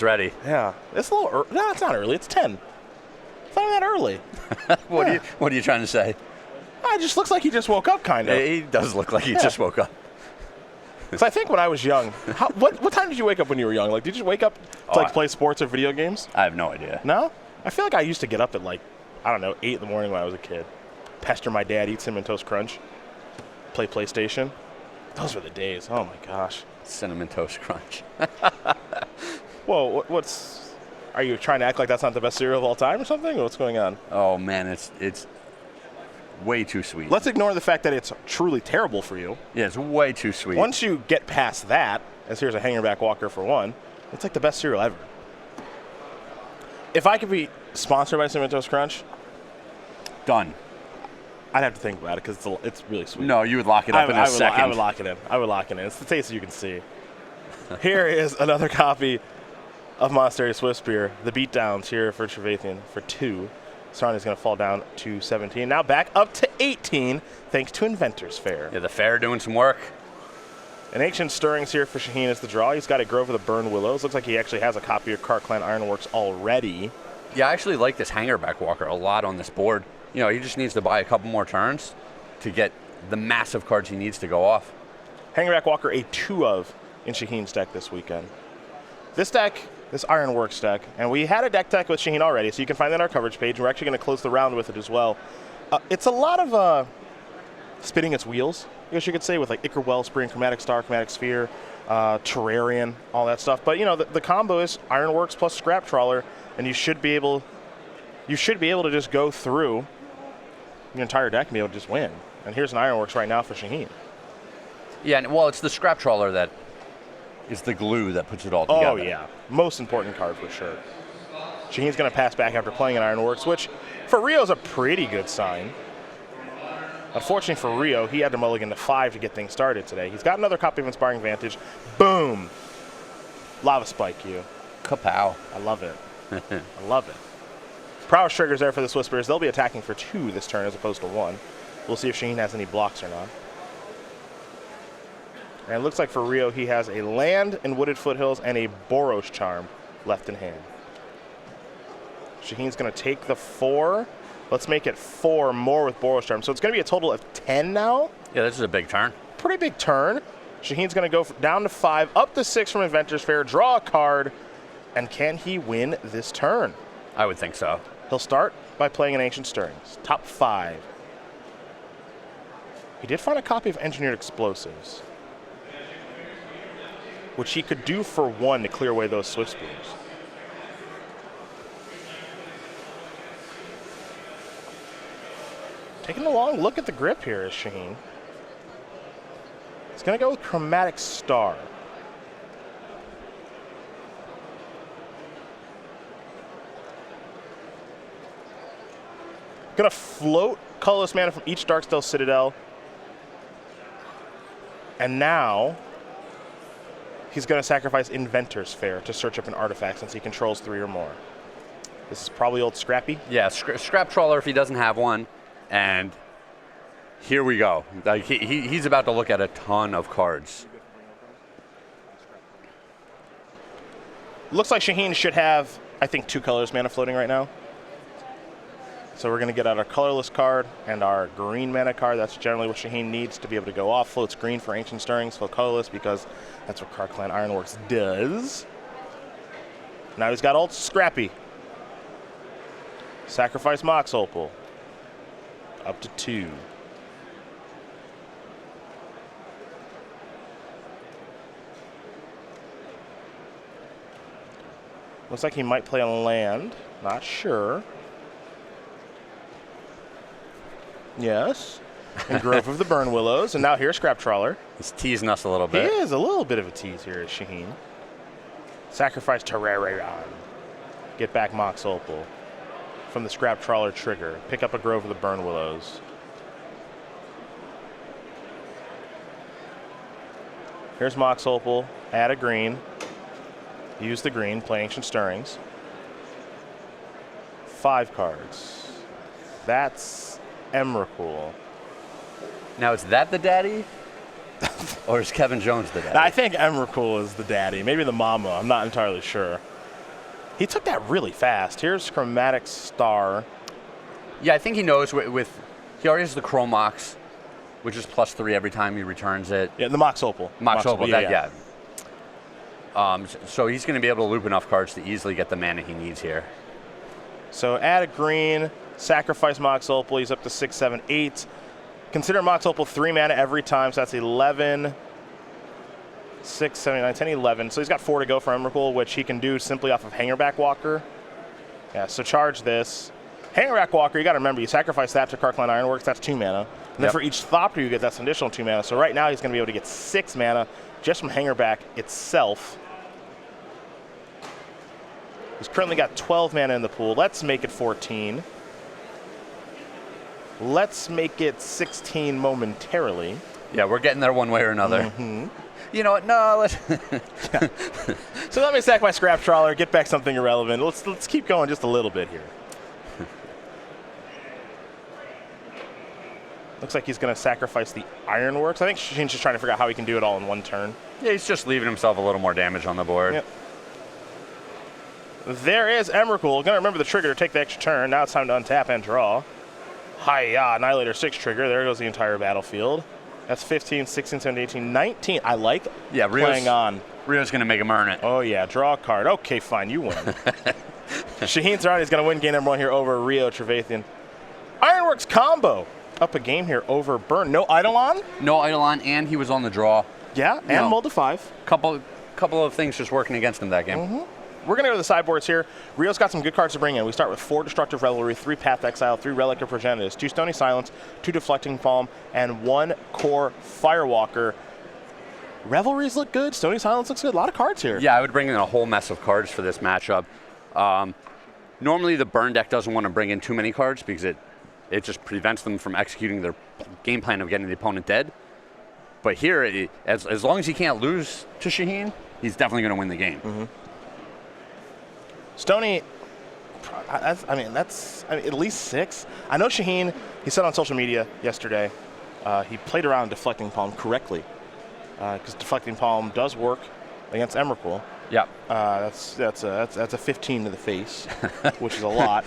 ready. Yeah. It's a little early. No, it's not early. It's 10. It's not even that early. What are you trying to say? It just looks like he just woke up, kind of. He does look like he just woke up. Because I think when I was young, what time did you wake up when you were young? Like, did you just wake up to play sports or video games? I have no idea. No? I feel like I used to get up at like, I don't know, 8 in the morning when I was a kid. Pester my dad, eat Cinnamon Toast Crunch, play PlayStation. Those were the days. Oh my gosh. Cinnamon Toast Crunch. Whoa, what's... Are you trying to act like that's not the best cereal of all time or something? Or what's going on? Oh man, it's way too sweet. Let's ignore the fact that it's truly terrible for you. Yeah, it's way too sweet. Once you get past that, as here's a hangerback walker for one, it's like the best cereal ever. If I could be sponsored by Cinnamon Toast Crunch, done. I'd have to think about it because it's really sweet. No, you would lock it up in a second. I would lock it in. I would lock it in. It's the taste that you can see. Here is another copy of Monastery Swiss Beer. The beatdowns here for Trevathan for 2. Soorani is going to fall down to 17. Now back up to 18 thanks to Inventors Fair. Yeah, the fair doing some work. An Ancient Stirrings here for Shaheen is the draw. He's got a Grove of the Burned Willows. Looks like he actually has a copy of Clan Ironworks already. Yeah, I actually like this hangerback walker a lot on this board. You know, he just needs to buy a couple more turns to get the massive cards he needs to go off. Hangerback Walker, a 2 of in Shaheen's deck this weekend. This deck, this Ironworks deck, and we had a deck with Shaheen already, so you can find that on our coverage page. We're actually going to close the round with it as well. It's a lot of spinning its wheels, I guess you could say, with like Ichor Wellspring, Chromatic Star, Chromatic Sphere, Terrarian, all that stuff. But you know, the combo is Ironworks plus Scrap Trawler, and you should be able to just go through your entire deck and be able to just win. And here's an Ironworks right now for Shaheen. Yeah, well, it's the Scrap Trawler that is the glue that puts it all together. Oh, yeah. Most important card for sure. Shaheen's going to pass back after playing an Ironworks, which for Rio is a pretty good sign. Unfortunately for Rio, he had to mulligan to 5 to get things started today. He's got another copy of Inspiring Vantage. Boom! Lava Spike you. Kapow. I love it. I love it. Prowess triggers there for the Swiss Bears. They'll be attacking for 2 this turn as opposed to 1. We'll see if Shaheen has any blocks or not. And it looks like for Rio, he has a land in Wooded Foothills and a Boros Charm left in hand. Shaheen's going to take the 4. Let's make it 4 more with Boros Charm. So it's going to be a total of 10 now. Yeah, this is a big turn. Pretty big turn. Shaheen's going to go down to 5, up to 6 from Inventors Fair, draw a card, and can he win this turn? I would think so. He'll start by playing an Ancient Stirrings. Top 5. He did find a copy of Engineered Explosives, which he could do for 1 to clear away those Swift Spears. Taking a long look at the grip here is Shaheen. He's going to go with Chromatic Star. Going to float colorless mana from each Darksteel Citadel. And now he's going to sacrifice Inventor's Fair to search up an artifact since he controls 3 or more. This is probably old Scrappy. Yeah, Scrap Trawler if he doesn't have one. And here we go. Like he's about to look at a ton of cards. Looks like Shaheen should have, I think, 2 colorless mana floating right now. So we're going to get out our colorless card and our green mana card. That's generally what Shaheen needs to be able to go off. Floats green for Ancient Stirrings, float colorless because that's what Clan Ironworks does. Now he's got old Scrappy. Sacrifice Mox Opal. Up to 2. Looks like he might play on land. Not sure. Yes. And Grove of the Burn Willows. And now here's Scrap Trawler. He's teasing us a little bit. He is a little bit of a tease here, is Shaheen. Sacrifice Terrarian. Get back Mox Opal. From the Scrap Trawler trigger. Pick up a Grove of the Burn Willows. Here's Mox Opal. Add a green. Use the green. Play Ancient Stirrings. 5 cards. That's Emrakul. Now, is that the daddy? Or is Kevin Jones the daddy? I think Emrakul is the daddy. Maybe the mama. I'm not entirely sure. He took that really fast. Here's Chromatic Star. Yeah, I think he knows he already has the Chromox, which is +3 every time he returns it. Yeah, the Mox Opal. Mox Opal, yeah. So he's going to be able to loop enough cards to easily get the mana he needs here. So add a green, sacrifice Mox Opal. He's up to 6, 7, 8. Consider Mox Opal 3 mana every time, so that's 11, 6, 7, 9, 10, 11. So he's got 4 to go for Emrakul, which he can do simply off of Hangerback Walker. Yeah, so charge this. Hangerback Walker, you got to remember, you sacrifice that to Karkline Ironworks, that's 2 mana. And then for each Thopter you get, that's an additional 2 mana. So right now he's going to be able to get 6 mana just from Hangerback itself. He's currently got 12 mana in the pool. Let's make it 14. Let's make it 16 momentarily. Yeah, we're getting there one way or another. You know what? No, let's. So let me sack my Scrap Trawler, get back something irrelevant. Let's keep going just a little bit here. Looks like he's going to sacrifice the Ironworks. I think Shaheen's just trying to figure out how he can do it all in one turn. Yeah, he's just leaving himself a little more damage on the board. Yep. There is Emrakul. Going to remember the trigger to take the extra turn. Now it's time to untap and draw. Hi-ya, Annihilator 6 trigger. There goes the entire battlefield. That's 15, 16, 17, 18, 19. I like playing on. Rio's going to make him earn it. Oh, yeah. Draw a card. Okay, fine. You win. Shaheen Soorani is going to win game number 1 here over Rio Trevathan. Ironworks combo. Up a game here over Burn. No Eidolon? No Eidolon, and he was on the draw. Yeah, and Mold to 5. Couple of things just working against him that game. We're going to go to the sideboards here. Rio's got some good cards to bring in. We start with 4 Destructive Revelry, 3 Path Exile, 3 Relic of Progenitus, 2 Stony Silence, 2 Deflecting Palm, and 1 Core Firewalker. Revelries look good. Stony Silence looks good. A lot of cards here. Yeah, I would bring in a whole mess of cards for this matchup. Normally, the Burn deck doesn't want to bring in too many cards because it just prevents them from executing their game plan of getting the opponent dead. But here, as long as he can't lose to Shaheen, he's definitely going to win the game. Stony, that's at least 6. I know Shaheen, he said on social media yesterday, he played around Deflecting Palm correctly. Because Deflecting Palm does work against Emrakul. Yeah. That's a 15 to the face, which is a lot.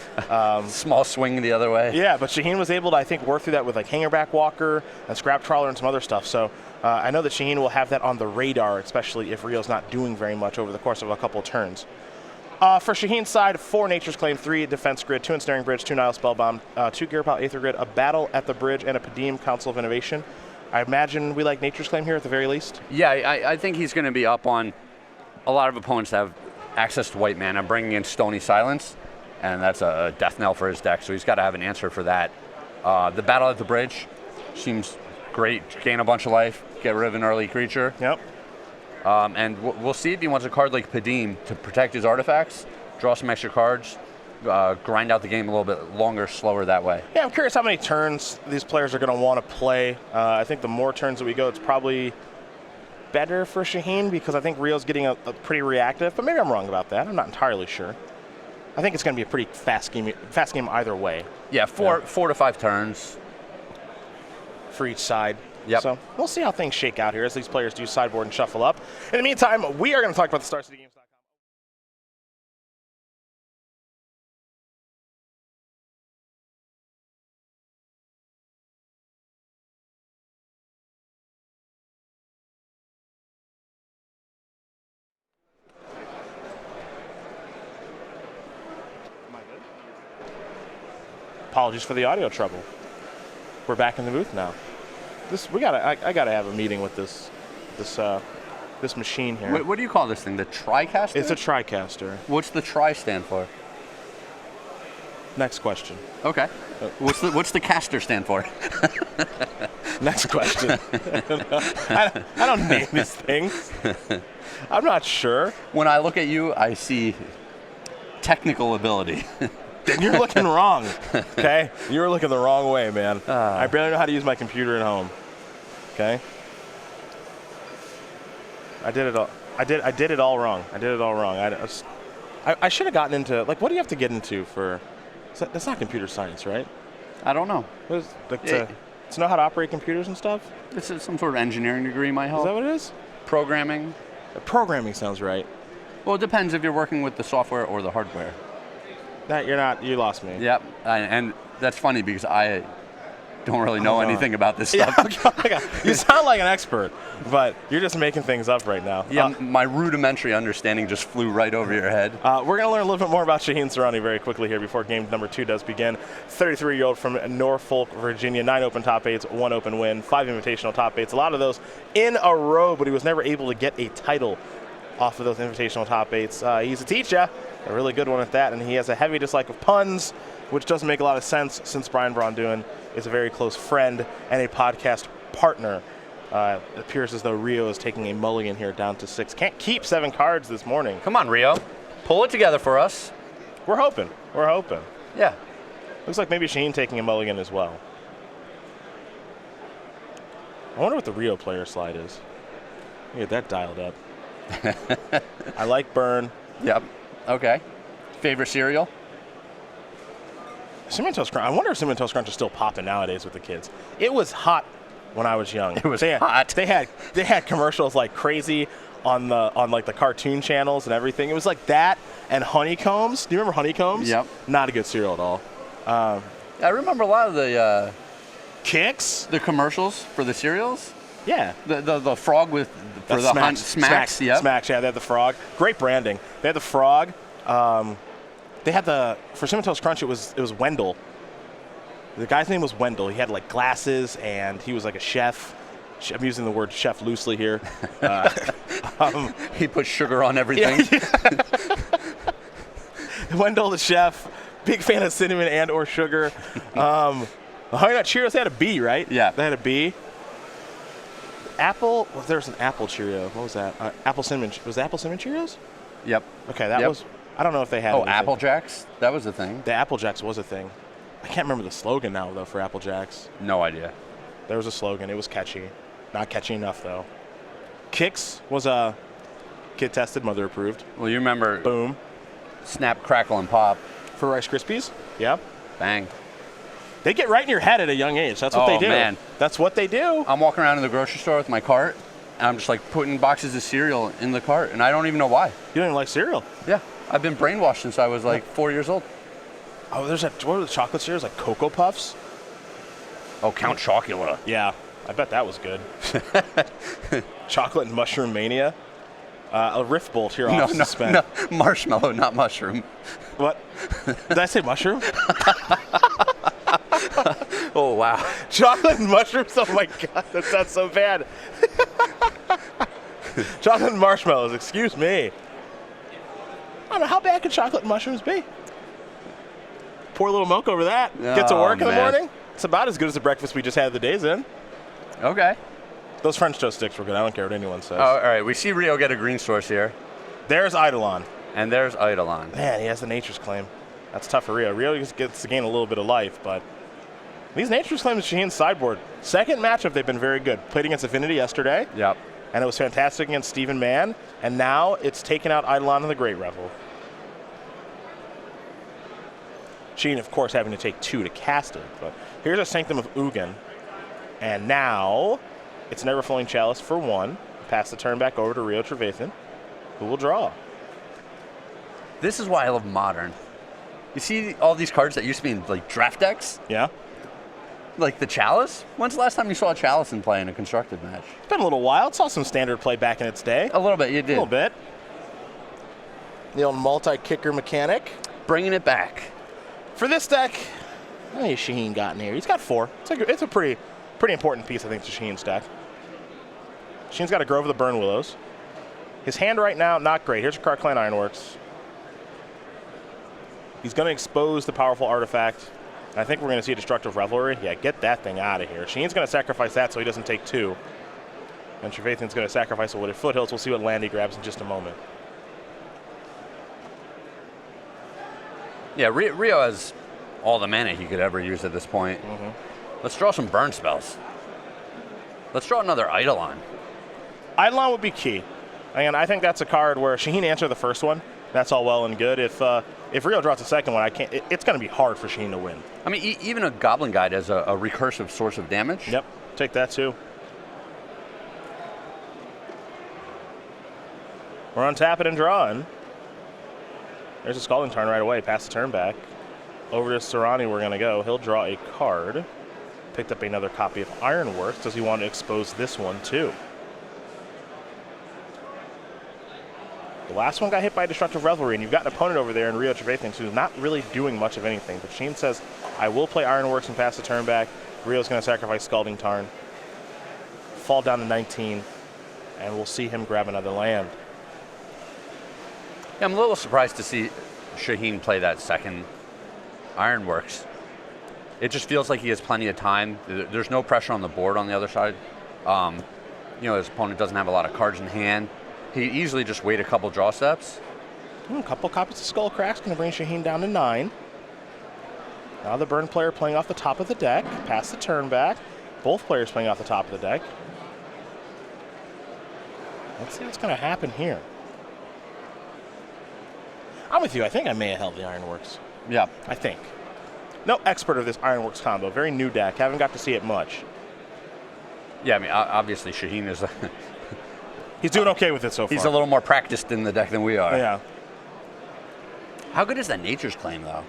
Small swing the other way. Yeah, but Shaheen was able to, I think, work through that with like Hangerback Walker and Scrap Trawler and some other stuff. So I know that Shaheen will have that on the radar, especially if Rio's not doing very much over the course of a couple of turns. For Shaheen's side, 4 Nature's Claim, 3 Defense Grid, 2 Ensnaring Bridge, 2 Nile Spellbound, 2 Gearpile Aether Grid, a Battle at the Bridge, and a Padim Council of Innovation. I imagine we like Nature's Claim here at the very least. Yeah, I think he's going to be up on a lot of opponents that have access to white mana, bringing in Stony Silence, and that's a death knell for his deck, so he's got to have an answer for that. The Battle at the Bridge seems great. Gain a bunch of life, get rid of an early creature. Yep. And we'll see if he wants a card like Padim to protect his artifacts, draw some extra cards, grind out the game a little bit longer, slower that way. Yeah, I'm curious how many turns these players are going to want to play. I think the more turns that we go, it's probably better for Shaheen because I think Rio's getting a pretty reactive, but maybe I'm wrong about that. I'm not entirely sure. I think it's going to be a pretty fast game either way. Yeah, 4 to 5 turns for each side. Yep. So we'll see how things shake out here as these players do sideboard and shuffle up. In the meantime, we are going to talk about the StarCityGames.com. Apologies for the audio trouble. We're back in the booth now. I gotta have a meeting with this machine here. What do you call this thing? The TriCaster? It's a TriCaster. What's the Tri stand for? Next question. Okay. What's the caster stand for? Next question. I don't name these things. I'm not sure. When I look at you, I see technical ability. Then you're looking wrong, okay? You're looking the wrong way, man. I barely know how to use my computer at home, okay? I did it all. I did it all wrong. I should have gotten into, like, what do you have to get into for? That's not computer science, right? I don't know. To know how to operate computers and stuff? This is some sort of engineering degree might help. Is that what it is? Programming. Programming sounds right. Well, it depends if you're working with the software or the hardware. That you're not. You lost me. Yep, and that's funny because I don't really know anything about this stuff. Yeah, okay. You sound like an expert, but you're just making things up right now. Yeah, my rudimentary understanding just flew right over your head. We're going to learn a little bit more about Shaheen Soorani very quickly here before game number 2 does begin. 33-year-old from Norfolk, Virginia, 9 open top 8s, 1 open win, 5 invitational top 8s, a lot of those in a row, but he was never able to get a title off of those invitational top 8s. He's a teacher, a really good one at that, and he has a heavy dislike of puns, which doesn't make a lot of sense since Brian Braun-Duin is a very close friend and a podcast partner. It appears as though Rio is taking a mulligan here down to 6. Can't keep 7 cards this morning. Come on, Rio. Pull it together for us. We're hoping. We're hoping. Yeah. Looks like maybe Shaheen taking a mulligan as well. I wonder what the Rio player slide is. Get that dialed up. I like Burn. Yep. Okay. Favorite cereal? Cinnamon Toast Crunch. I wonder if Cinnamon Toast Crunch is still popping nowadays with the kids. It was hot when I was young. It was hot. They had commercials like crazy on like the cartoon channels and everything. It was like that and Honeycombs. Do you remember Honeycombs? Yep. Not a good cereal at all. I remember a lot of the Kicks. the commercials for the cereals. Yeah. The frog with for the Smacks. Yeah. Smacks. Yeah, they had the frog. Great branding. They had the frog. They had for Cinnamon Toast Crunch. It was Wendell. The guy's name was Wendell. He had like glasses and he was like a chef. I'm using the word chef loosely here. He put sugar on everything. Yeah. Wendell the chef. Big fan of cinnamon and or sugar. Honey Nut Cheerios, they had a B, right? Yeah. They had a B. Apple, well, there's an apple Cheerio. What was that? Apple cinnamon. Was it Apple cinnamon Cheerios? Yep. Okay, that was. I don't know if they had. Oh, anything. Apple Jacks? That was a thing. The Apple Jacks was a thing. I can't remember the slogan now though for Apple Jacks. No idea. There was a slogan. It was catchy. Not catchy enough though. Kix was a kid tested, mother approved. Well, you remember. Boom. Snap, crackle, and pop. For Rice Krispies? Yep. Bang. They get right in your head at a young age. That's what they do. Oh, man. That's what they do. I'm walking around in the grocery store with my cart, and I'm just like putting boxes of cereal in the cart, and I don't even know why. You don't even like cereal? Yeah. I've been brainwashed since I was like 4 years old. Oh, there's what are the chocolate cereals? Like Cocoa Puffs? Oh, Count Chocula. Yeah. I bet that was good. Chocolate and Mushroom Mania. A Rift Bolt here off suspense. No, marshmallow, not mushroom. What? Did I say mushroom? Oh, wow. Chocolate and mushrooms? Oh, my God. That sounds so bad. Chocolate and marshmallows. Excuse me. I don't know. How bad could chocolate and mushrooms be? Pour a little milk over that. Get to work in the morning. It's about as good as the breakfast we just had the days in. Okay. Those French toast sticks were good. I don't care what anyone says. Oh, all right. We see Rio get a green source here. There's Eidolon. And there's Eidolon. Man, he has the Nature's Claim. That's tough for Rio. Rio just gets to gain a little bit of life, but these Nature's Claims Shaheen's sideboard. Second matchup, they've been very good. Played against Affinity yesterday. Yep. And it was fantastic against Stephen Mann. And now it's taken out Eidolon in the Great Revel. Shaheen, of course, having to take 2 to cast it. But here's a Sanctum of Ugin. And now it's an Ever-Flowing Chalice for 1. Pass the turn back over to Rio Trevathan, who will draw. This is why I love Modern. You see all these cards that used to be in like draft decks? Yeah. Like the Chalice? When's the last time you saw a Chalice in play in a constructed match? It's been a little while. It saw some standard play back in its day. A little bit, you did. A little bit. The old multi-kicker mechanic. Bringing it back. For this deck, how many has Shaheen got in here? He's got 4. It's a pretty important piece, I think, to Shaheen's deck. Shaheen's got a Grove of the Burn Willows. His hand right now, not great. Here's a Card Clan Ironworks. He's going to expose the powerful artifact. I think we're going to see a Destructive Revelry. Yeah, get that thing out of here. Shaheen's going to sacrifice that so he doesn't take 2. And Trevathan's going to sacrifice a Wooded Foothills. We'll see what land he grabs in just a moment. Yeah, Rio has all the mana he could ever use at this point. Mm-hmm. Let's draw some burn spells. Let's draw another Eidolon. Eidolon would be key. And I think that's a card where Shaheen answered the first one. That's all well and good. If Rio draws the second one, it's going to be hard for Shaheen to win. I mean, even a Goblin Guide as a recursive source of damage. Yep, take that too. We're untapping and drawing. There's a Scalding Tarn right away. Pass the turn back. Over to Soorani we're going to go. He'll draw a card. Picked up another copy of Ironworks. Does he want to expose this one too? The last one got hit by Destructive Revelry, and you've got an opponent over there in Rio Trevathan who's not really doing much of anything. But Shaheen says, I will play Ironworks and pass the turn back. Rio's going to sacrifice Scalding Tarn. Fall down to 19, and we'll see him grab another land. Yeah, I'm a little surprised to see Shaheen play that second Ironworks. It just feels like he has plenty of time. There's no pressure on the board on the other side. His opponent doesn't have a lot of cards in hand. He could easily just wait a couple draw steps. A couple copies of Skull Crack's going to bring Shaheen down to 9. Now the Burn player playing off the top of the deck. Pass the turn back. Both players playing off the top of the deck. Let's see what's going to happen here. I'm with you. I think I may have held the Ironworks. Yeah. I think. No expert of this Ironworks combo. Very new deck. Haven't got to see it much. Yeah, I mean, obviously Shaheen is... He's doing okay with it so far. He's a little more practiced in the deck than we are. Yeah. How good is that Nature's Claim, though?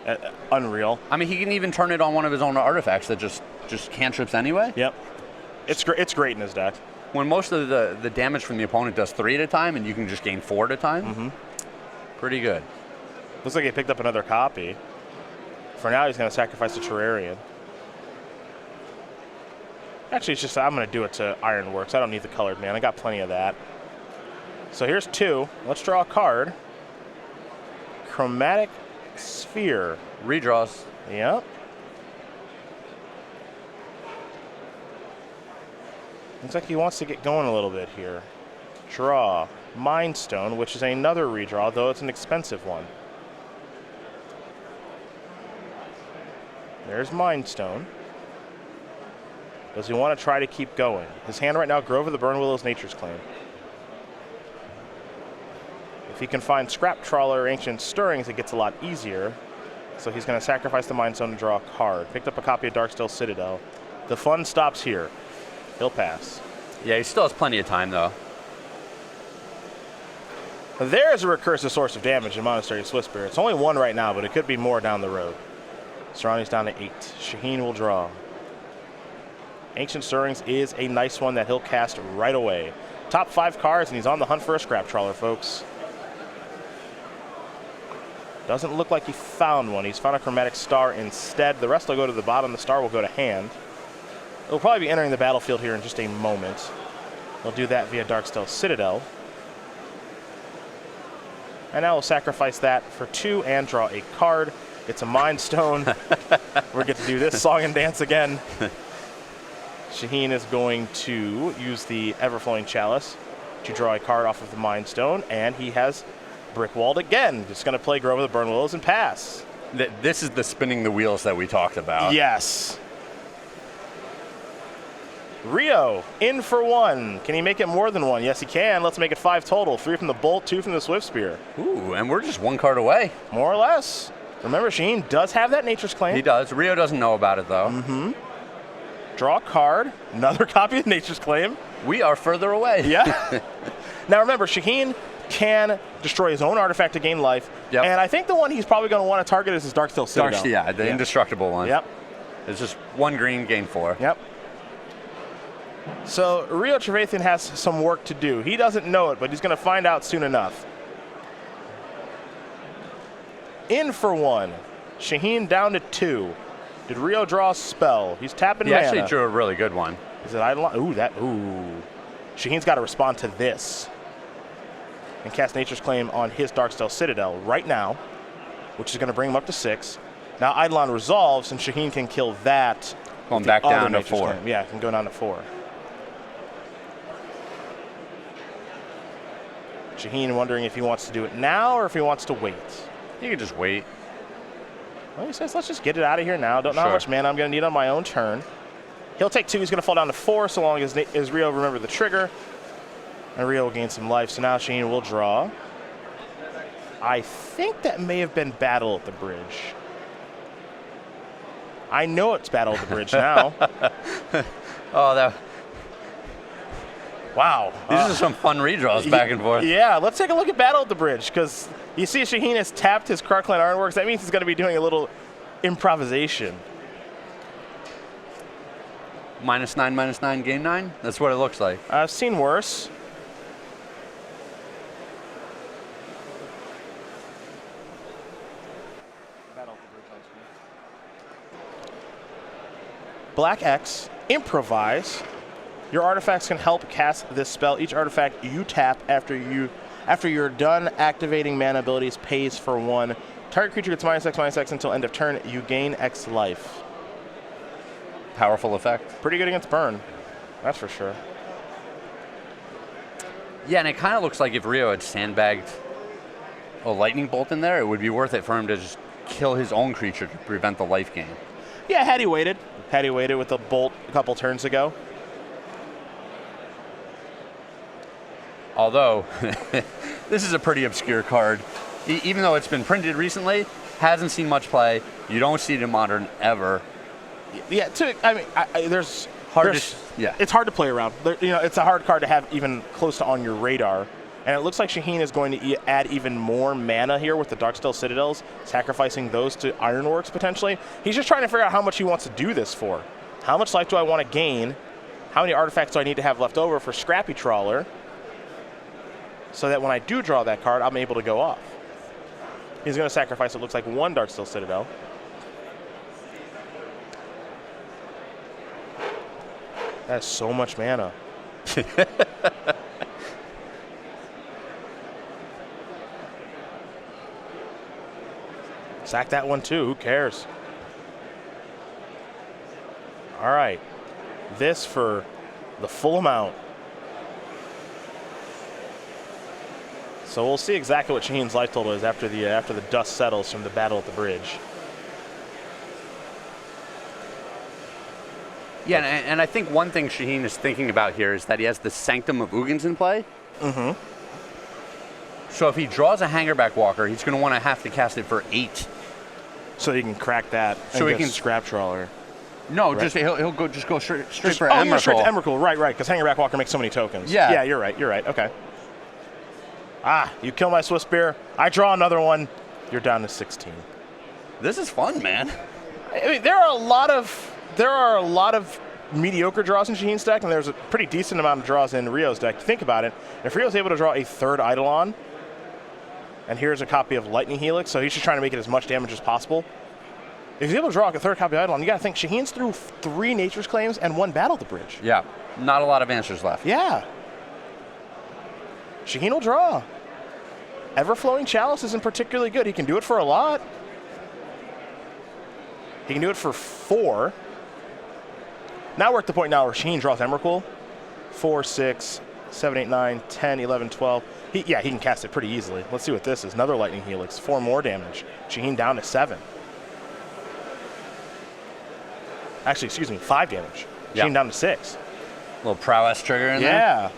Unreal. I mean, he can even turn it on one of his own artifacts that just cantrips anyway. Yep. It's great in his deck. When most of the damage from the opponent does 3 at a time, and you can just gain 4 at a time, pretty good. Looks like he picked up another copy. For now, he's going to sacrifice the Terrarian. Actually, it's just I'm going to do it to Ironworks. I don't need the colored man. I got plenty of that. So here's 2. Let's draw a card. Chromatic Sphere. Redraws. Yep. Looks like he wants to get going a little bit here. Draw. Mind Stone, which is another redraw, though it's an expensive one. There's Mind Stone. Does he want to try to keep going? His hand right now, Grove of the Burn Willows, Nature's Claim. If he can find Scrap Trawler or Ancient Stirrings, it gets a lot easier. So he's going to sacrifice the Mind Stone to draw a card. Picked up a copy of Darksteel Citadel. The fun stops here. He'll pass. Yeah, he still has plenty of time, though. There's a recursive source of damage in Monastery Swiftspear. It's only 1 right now, but it could be more down the road. Soorani's down to 8. Shaheen will draw. Ancient Stirrings is a nice one that he'll cast right away. Top 5 cards, and he's on the hunt for a Scrap Trawler, folks. Doesn't look like he found one. He's found a Chromatic Star instead. The rest will go to the bottom. The star will go to hand. It'll probably be entering the battlefield here in just a moment. He'll do that via Darksteel Citadel. And now we'll sacrifice that for 2 and draw a card. It's a Mind Stone. We get to do this song and dance again. Shaheen is going to use the Everflowing Chalice to draw a card off of the Mind Stone, and he has Brickwalled again. Just going to play Grove of the Burn Willows and pass. This is the spinning the wheels that we talked about. Yes. Rio, in for 1. Can he make it more than 1? Yes, he can. Let's make it 5 total. 3 from the Bolt, 2 from the Swiftspear. Ooh, and we're just 1 card away. More or less. Remember, Shaheen does have that Nature's Claim. He does. Rio doesn't know about it, though. Draw a card. Another copy of Nature's Claim. We are further away. Yeah. Now, remember, Shaheen can destroy his own artifact to gain life. Yep. And I think the one he's probably going to want to target is his Darksteel Citadel. Yeah, the indestructible one. Yep. It's just 1 green, gain 4. Yep. So Rio Trevathan has some work to do. He doesn't know it, but he's going to find out soon enough. In for 1. Shaheen down to 2. Did Rio draw a spell? He's tapping mana. He actually drew a really good one. Is it Eidolon? Ooh. Shaheen's got to respond to this and cast Nature's Claim on his Darksteel Citadel right now, which is going to bring him up to 6. Now Eidolon resolves, and Shaheen can kill that. Going back down to Nature's 4. Claim. Yeah, it can go down to 4. Shaheen wondering if he wants to do it now or if he wants to wait. You can just wait. Well, he says, let's just get it out of here now. Don't know how much mana I'm going to need on my own turn. He'll take 2. He's going to fall down to 4 so long as Rio remember the trigger. And Rio will gain some life. So now Shaheen will draw. I think that may have been Battle at the Bridge. I know it's Battle at the Bridge now. Oh, that. Wow. These are some fun redraws back and forth. Yeah, let's take a look at Battle at the Bridge, because you see Shaheen has tapped his Krark-Clan Ironworks. That means he's going to be doing a little improvisation. -9, game 9? That's what it looks like. I've seen worse. Black X, improvise. Your artifacts can help cast this spell. Each artifact you tap after you're done activating mana abilities pays for 1. Target creature gets -X until end of turn. You gain X life. Powerful effect. Pretty good against burn, that's for sure. Yeah, and it kind of looks like if Rio had sandbagged a lightning bolt in there, it would be worth it for him to just kill his own creature to prevent the life gain. Yeah, had he waited with the bolt a couple turns ago. Although, this is a pretty obscure card. Even though it's been printed recently, hasn't seen much play. You don't see it in Modern ever. Yeah, it's hard to play around. It's a hard card to have even close to on your radar. And it looks like Shaheen is going to add even more mana here with the Darksteel Citadels, sacrificing those to Ironworks potentially. He's just trying to figure out how much he wants to do this for. How much life do I want to gain? How many artifacts do I need to have left over for Scrappy Trawler? So that when I do draw that card, I'm able to go off. He's going to sacrifice, it looks like, 1 Darksteel Citadel. That's so much mana. Sack that one too, who cares? All right, this for the full amount. So we'll see exactly what Shaheen's life total is after the dust settles from the Battle at the Bridge. Yeah, and I think one thing Shaheen is thinking about here is that he has the Sanctum of Ugins in play. Mm-hmm. So if he draws a Hangerback Walker, he's going to want to have to cast it for 8. So he can crack that so and he can Scrap Trawler. No, right? he'll go straight for Emrakul. Emrakul. Straight to Emrakul, right, because Hangerback Walker makes so many tokens. Yeah. Yeah, you're right, okay. Ah, you kill my Swiss Bear. I draw another one. You're down to 16. This is fun, man. I mean, there are a lot of mediocre draws in Shaheen's deck, and there's a pretty decent amount of draws in Rio's deck. Think about it. If Rio's able to draw a 3rd Eidolon, and here's a copy of Lightning Helix, so he's just trying to make it as much damage as possible. If he's able to draw like a 3rd copy of Eidolon, you got to think Shaheen's through 3 Nature's Claims and 1 Battle at the Bridge. Yeah, not a lot of answers left. Yeah. Shaheen will draw. Everflowing Chalice isn't particularly good. He can do it for a lot. He can do it for 4. Now we're at the point now where Shaheen draws Emrakul. 4, 6, 7, 8, 9, 10, 11, 12. He can cast it pretty easily. Let's see what this is. Another Lightning Helix. 4 more damage. Shaheen down to 7. Actually, excuse me, 5 damage. Shaheen down to 6. Little prowess trigger in there. Yeah.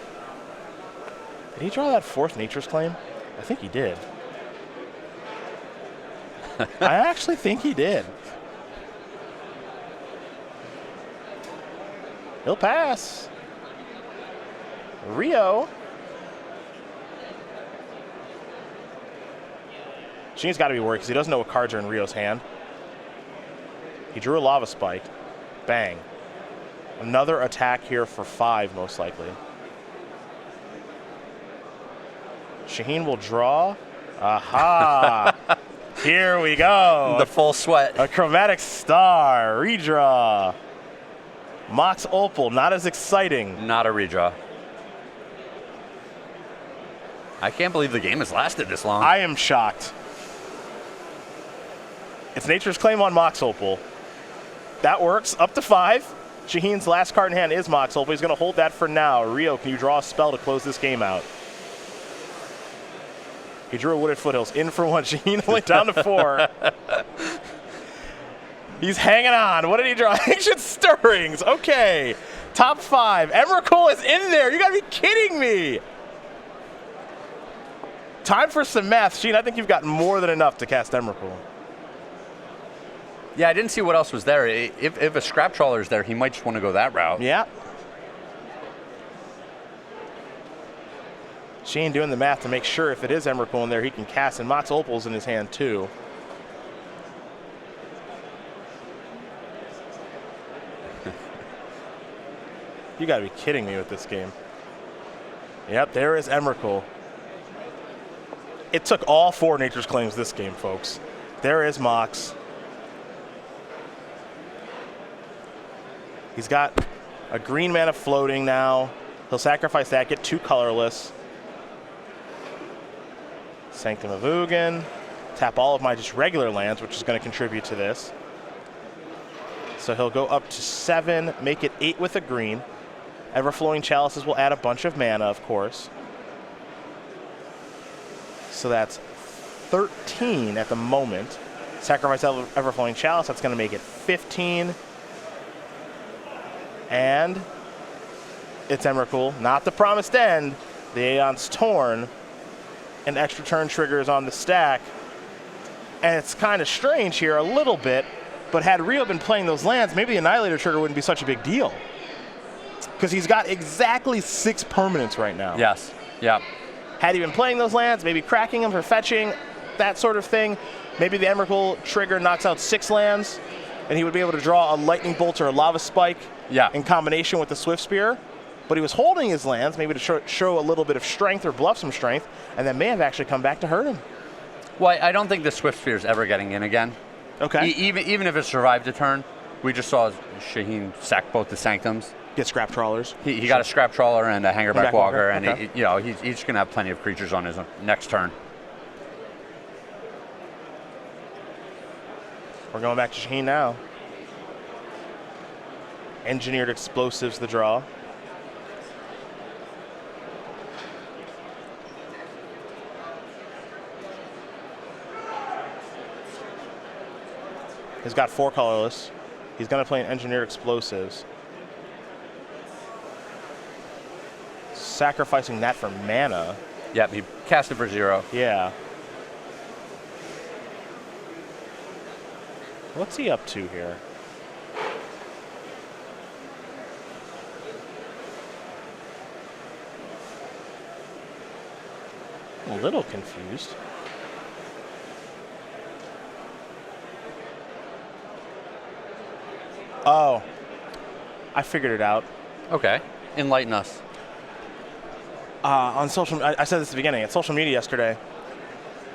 Did he draw that 4th Nature's Claim? I think he did. I actually think he did. He'll pass. Rio. Shaheen's got to be worried because he doesn't know what cards are in Rio's hand. He drew a Lava Spike. Bang. Another attack here for 5, most likely. Shaheen will draw. Aha! Here we go. The full sweat. A Chromatic Star. Redraw. Mox Opal. Not as exciting. Not a redraw. I can't believe the game has lasted this long. I am shocked. It's Nature's Claim on Mox Opal. That works. Up to 5. Shaheen's last card in hand is Mox Opal. He's going to hold that for now. Rio, can you draw a spell to close this game out? He drew a Wooded Foothills. In for 1. Shaheen only down to 4. He's hanging on. What did he draw? Ancient Stirrings. Okay. Top 5. Emrakul is in there. You got to be kidding me. Time for some math. Shaheen, I think you've got more than enough to cast Emrakul. Yeah, I didn't see what else was there. If a Scrap Trawler is there, he might just want to go that route. Yeah. Shaheen doing the math to make sure if it is Emrakul in there, he can cast, and Mott's Opal's in his hand too. You gotta be kidding me with this game. Yep, there is Emrakul. It took all 4 Nature's Claims this game, folks. There is Mox. He's got a green mana floating now. He'll sacrifice that, get 2 colorless. Sanctum of Ugin. Tap all of my just regular lands, which is going to contribute to this. So he'll go up to 7, make it 8 with a green. Everflowing Chalices will add a bunch of mana, of course. So that's 13 at the moment. Sacrifice Everflowing Chalice, that's going to make it 15. And it's Emrakul, not the Promised End. The Aeon's Torn. An extra turn triggers on the stack. And it's kind of strange here a little bit, but had Rio been playing those lands, maybe the Annihilator trigger wouldn't be such a big deal. Because he's got exactly 6 permanents right now. Yes, yeah. Had he been playing those lands, maybe cracking them for fetching, that sort of thing, maybe the Emrakul trigger knocks out 6 lands, and he would be able to draw a Lightning Bolt or a Lava Spike in combination with the Swift Spear. But he was holding his lands, maybe to show a little bit of strength or bluff some strength, and that may have actually come back to hurt him. Well, I don't think the Swift Spear is ever getting in again. Okay. Even if it survived a turn, we just saw Shaheen sack both the Sanctums. Get Scrap Trawlers. He got a Scrap Trawler and a Hangerback Walker, and okay. He's going to have plenty of creatures on his next turn. We're going back to Shaheen now. Engineered Explosives the draw. He's got 4 colorless. He's going to play an Engineered Explosives. Sacrificing that for mana. Yep, he cast it for 0. Yeah. What's he up to here? A little confused. Oh, I figured it out. Okay, enlighten us. On social, I said this at the beginning. At social media yesterday,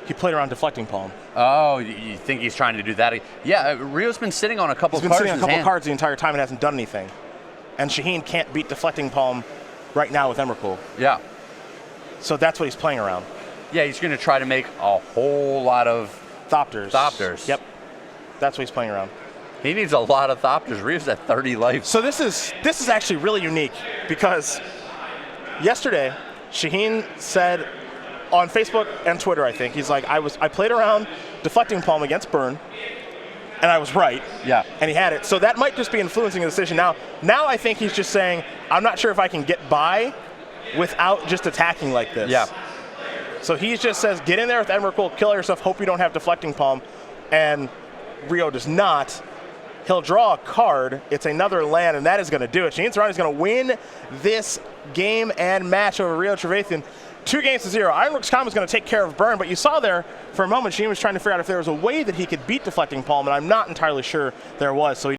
he played around Deflecting Palm. Oh, you think he's trying to do that? Yeah, Rio's been sitting on a couple of cards. He's been sitting on a couple cards the entire time and hasn't done anything. And Shaheen can't beat Deflecting Palm right now with Emrakul. Yeah. So that's what he's playing around. Yeah, he's going to try to make a whole lot of Thopters. Yep. That's what he's playing around. He needs a lot of Thopters. Rio's at 30 life. So this is actually really unique because yesterday Shaheen said on Facebook and Twitter, I think, he's like, I played around Deflecting Palm against Burn, and I was right. Yeah. And he had it. So that might just be influencing the decision. Now I think he's just saying, I'm not sure if I can get by without just attacking like this. Yeah. So he just says, get in there with Emrakul, kill yourself, hope you don't have Deflecting Palm. And Rio does not. He'll draw a card. It's another land, and that is going to do it. Shaheen Soorani is going to win this game and match over Rio Trevathan. 2-0. Ironworks Com is going to take care of Burn, but you saw there for a moment Shaheen was trying to figure out if there was a way that he could beat Deflecting Palm, and I'm not entirely sure there was. So he